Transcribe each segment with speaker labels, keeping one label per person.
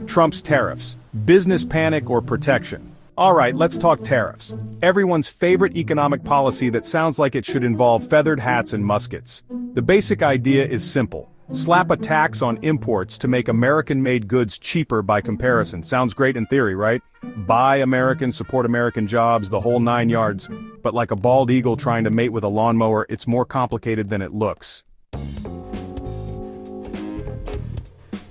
Speaker 1: Trump's tariffs. Business panic or protection? Alright, let's talk tariffs. Everyone's favorite economic policy that sounds like it should involve feathered hats and muskets. The basic idea is simple. Slap a tax on imports to make American-made goods cheaper by comparison. Sounds great in theory, right? Buy American, support American jobs, the whole 9 yards. But like a bald eagle trying to mate with a lawnmower, it's more complicated than it looks.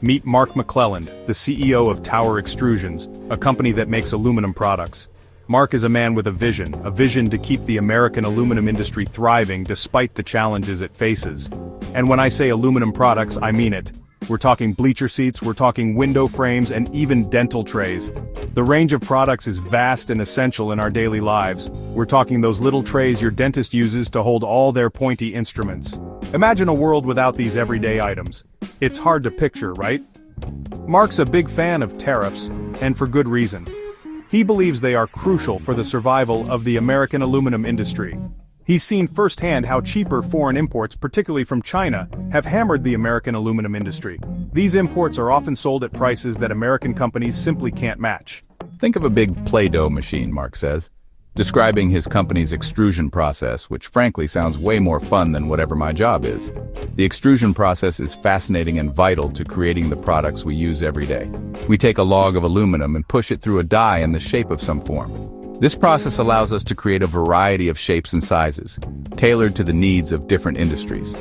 Speaker 1: Meet Mark McClelland, the CEO of Tower Extrusions, a company that makes aluminum products. Mark is a man with a vision to keep the American aluminum industry thriving despite the challenges it faces. And when I say aluminum products, I mean it. We're talking bleacher seats, we're talking window frames, and even dental trays. The range of products is vast and essential in our daily lives. We're talking those little trays your dentist uses to hold all their pointy instruments. Imagine a world without these everyday items. It's hard to picture, right? Mark's a big fan of tariffs, and for good reason. He believes they are crucial for the survival of the American aluminum industry. He's seen firsthand how cheaper foreign imports, particularly from China, have hammered the American aluminum industry. These imports are often sold at prices that American companies simply can't match.
Speaker 2: Think of a big Play-Doh machine, Mark says, describing his company's extrusion process, which frankly sounds way more fun than whatever my job is. The extrusion process is fascinating and vital to creating the products we use every day. We take a log of aluminum and push it through a die in the shape of some form. This process allows us to create a variety of shapes and sizes, tailored to the needs of different industries.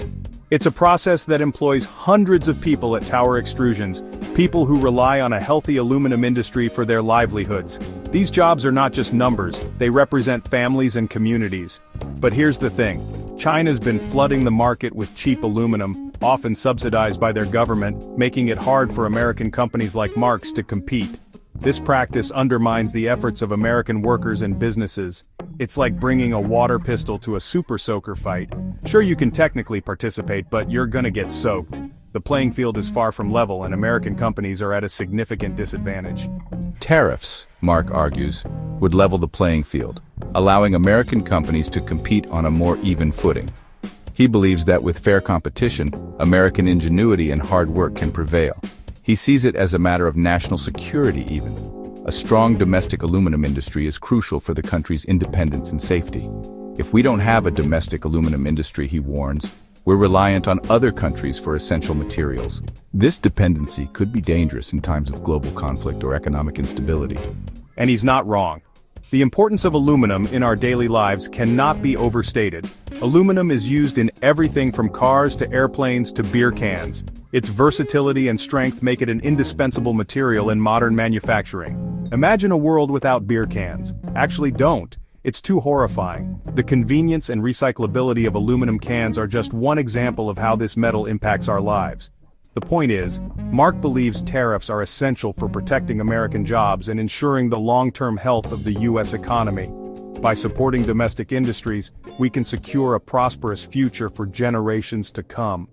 Speaker 1: It's a process that employs hundreds of people at Tower Extrusions, people who rely on a healthy aluminum industry for their livelihoods. These jobs are not just numbers, they represent families and communities. But here's the thing, China's been flooding the market with cheap aluminum, often subsidized by their government, making it hard for American companies like Mark's to compete. This practice undermines the efforts of American workers and businesses. It's like bringing a water pistol to a super soaker fight. Sure, you can technically participate, but you're gonna get soaked. The playing field is far from level, and American companies are at a significant disadvantage.
Speaker 2: Tariffs, Mark argues, would level the playing field, allowing American companies to compete on a more even footing. He believes that with fair competition, American ingenuity and hard work can prevail. He sees it as a matter of national security even. A strong domestic aluminum industry is crucial for the country's independence and safety. If we don't have a domestic aluminum industry, he warns, we're reliant on other countries for essential materials. This dependency could be dangerous in times of global conflict or economic instability.
Speaker 1: And he's not wrong. The importance of aluminum in our daily lives cannot be overstated. Aluminum is used in everything from cars to airplanes to beer cans. Its versatility and strength make it an indispensable material in modern manufacturing. Imagine a world without beer cans. Actually, don't. It's too horrifying. The convenience and recyclability of aluminum cans are just one example of how this metal impacts our lives. The point is, Mark believes tariffs are essential for protecting American jobs and ensuring the long-term health of the U.S. economy. By supporting domestic industries, we can secure a prosperous future for generations to come.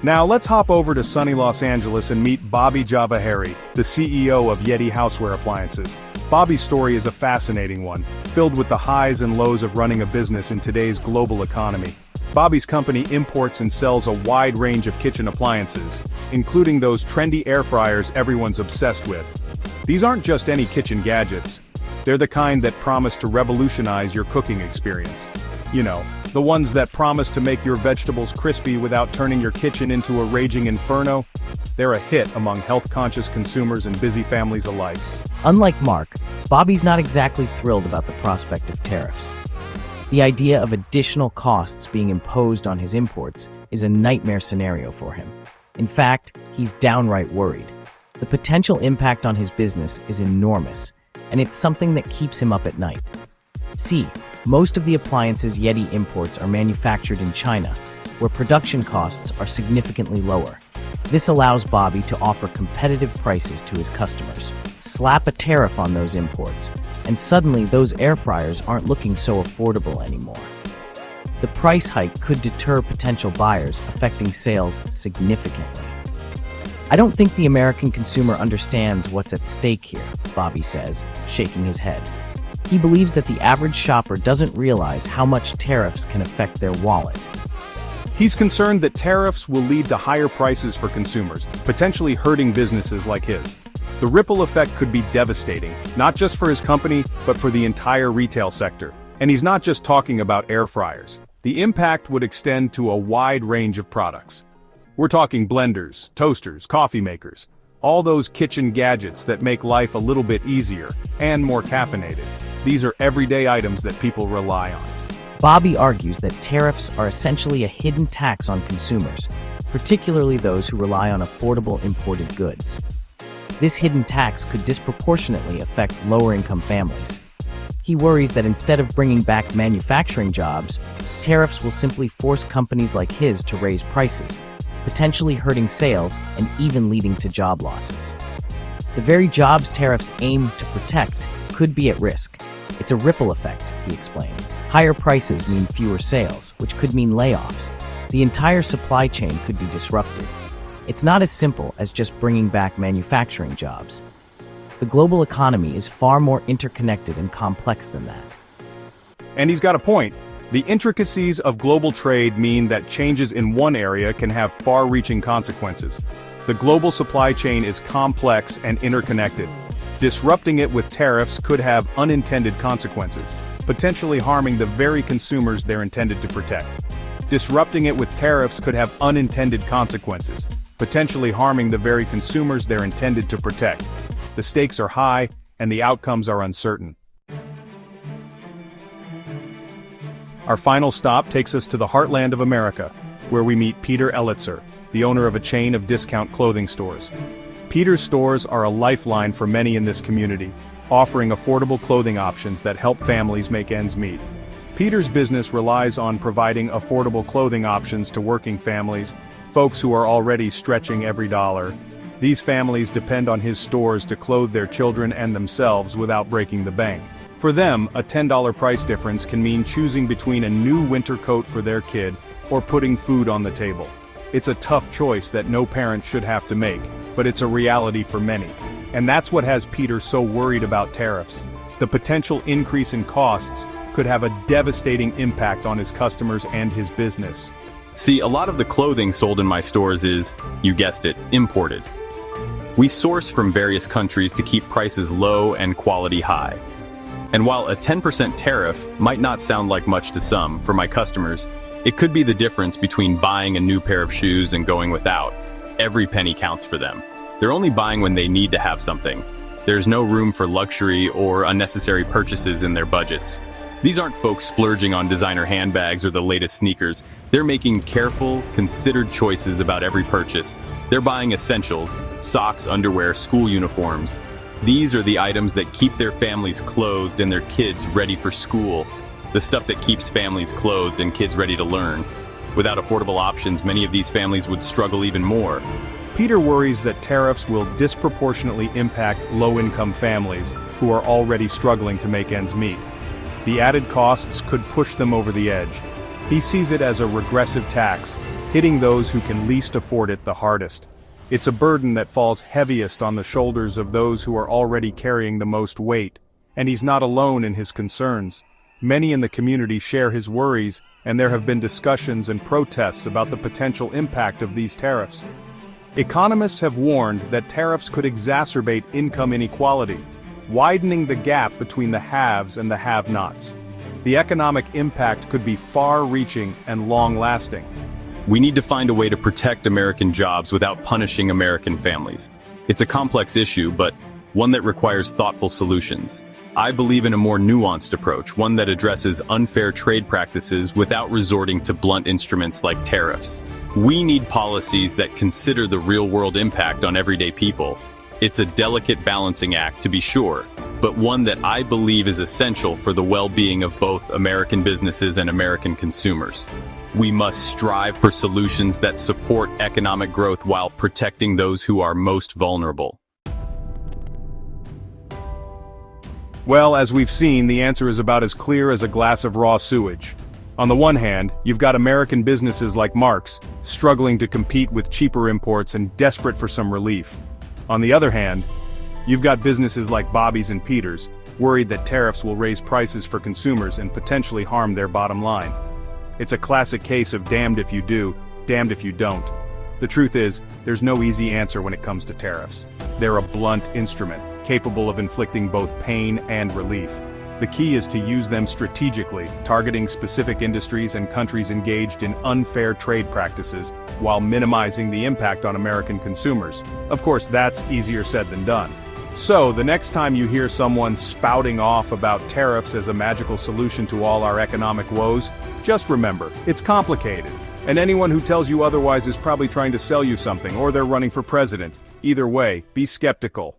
Speaker 1: Now let's hop over to sunny Los Angeles and meet Bobby Javaheri, the CEO of Yeti Houseware Appliances. Bobby's story is a fascinating one, filled with the highs and lows of running a business in today's global economy. Bobby's company imports and sells a wide range of kitchen appliances, including those trendy air fryers everyone's obsessed with. These aren't just any kitchen gadgets. They're the kind that promise to revolutionize your cooking experience. You know, the ones that promise to make your vegetables crispy without turning your kitchen into a raging inferno. They're a hit among health-conscious consumers and busy families alike.
Speaker 3: Unlike Mark, Bobby's not exactly thrilled about the prospect of tariffs. The idea of additional costs being imposed on his imports is a nightmare scenario for him. In fact, he's downright worried. The potential impact on his business is enormous, and it's something that keeps him up at night. See, most of the appliances Yeti imports are manufactured in China, where production costs are significantly lower. This allows Bobby to offer competitive prices to his customers. Slap a tariff on those imports, and suddenly those air fryers aren't looking so affordable anymore. The price hike could deter potential buyers, affecting sales significantly. I don't think the American consumer understands what's at stake here, Bobby says, shaking his head. He believes that the average shopper doesn't realize how much tariffs can affect their wallet.
Speaker 1: He's concerned that tariffs will lead to higher prices for consumers, potentially hurting businesses like his. The ripple effect could be devastating, not just for his company, but for the entire retail sector. And he's not just talking about air fryers. The impact would extend to a wide range of products. We're talking blenders, toasters, coffee makers, all those kitchen gadgets that make life a little bit easier and more caffeinated. These are everyday items that people rely on.
Speaker 3: Bobby argues that tariffs are essentially a hidden tax on consumers, particularly those who rely on affordable imported goods. This hidden tax could disproportionately affect lower-income families. He worries that instead of bringing back manufacturing jobs, tariffs will simply force companies like his to raise prices, potentially hurting sales and even leading to job losses. The very jobs tariffs aim to protect could be at risk. It's a ripple effect, he explains. Higher prices mean fewer sales, which could mean layoffs. The entire supply chain could be disrupted. It's not as simple as just bringing back manufacturing jobs. The global economy is far more interconnected and complex than that.
Speaker 1: And he's got a point. The intricacies of global trade mean that changes in one area can have far-reaching consequences. The global supply chain is complex and interconnected. Disrupting it with tariffs could have unintended consequences, potentially harming the very consumers they're intended to protect. Disrupting it with tariffs could have unintended consequences, potentially harming the very consumers they're intended to protect. The stakes are high, and the outcomes are uncertain. Our final stop takes us to the heartland of America, where we meet Peter Elitzer, the owner of a chain of discount clothing stores. Peter's stores are a lifeline for many in this community, offering affordable clothing options that help families make ends meet. Peter's business relies on providing affordable clothing options to working families, folks who are already stretching every dollar. These families depend on his stores to clothe their children and themselves without breaking the bank. For them, a $10 price difference can mean choosing between a new winter coat for their kid or putting food on the table. It's a tough choice that no parent should have to make, but it's a reality for many. And that's what has Peter so worried about tariffs. The potential increase in costs could have a devastating impact on his customers and his business.
Speaker 4: See, a lot of the clothing sold in my stores is, you guessed it, imported. We source from various countries to keep prices low and quality high. And while a 10% tariff might not sound like much to some, for my customers, it could be the difference between buying a new pair of shoes and going without. Every penny counts for them. They're only buying when they need to have something. There's no room for luxury or unnecessary purchases in their budgets. These aren't folks splurging on designer handbags or the latest sneakers. They're making careful, considered choices about every purchase. They're buying essentials, socks, underwear, school uniforms. These are the items that keep their families clothed and their kids ready for school. The stuff that keeps families clothed and kids ready to learn. Without affordable options, many of these families would struggle even more.
Speaker 1: Peter worries that tariffs will disproportionately impact low-income families who are already struggling to make ends meet. The added costs could push them over the edge. He sees it as a regressive tax, hitting those who can least afford it the hardest. It's a burden that falls heaviest on the shoulders of those who are already carrying the most weight, and he's not alone in his concerns. Many in the community share his worries, and there have been discussions and protests about the potential impact of these tariffs. Economists have warned that tariffs could exacerbate income inequality, widening the gap between the haves and the have-nots. The economic impact could be far-reaching and long-lasting.
Speaker 4: We need to find a way to protect American jobs without punishing American families. It's a complex issue, but one that requires thoughtful solutions. I believe in a more nuanced approach, one that addresses unfair trade practices without resorting to blunt instruments like tariffs. We need policies that consider the real-world impact on everyday people. It's a delicate balancing act, to be sure, but one that I believe is essential for the well-being of both American businesses and American consumers. We must strive for solutions that support economic growth while protecting those who are most vulnerable.
Speaker 1: Well, as we've seen, the answer is about as clear as a glass of raw sewage. On the one hand, you've got American businesses like Mark's, struggling to compete with cheaper imports and desperate for some relief. On the other hand, you've got businesses like Bobby's and Peter's, worried that tariffs will raise prices for consumers and potentially harm their bottom line. It's a classic case of damned if you do, damned if you don't. The truth is, there's no easy answer when it comes to tariffs. They're a blunt instrument, capable of inflicting both pain and relief. The key is to use them strategically, targeting specific industries and countries engaged in unfair trade practices, while minimizing the impact on American consumers. Of course, that's easier said than done. So, the next time you hear someone spouting off about tariffs as a magical solution to all our economic woes, just remember, it's complicated. And anyone who tells you otherwise is probably trying to sell you something, or they're running for president. Either way, be skeptical.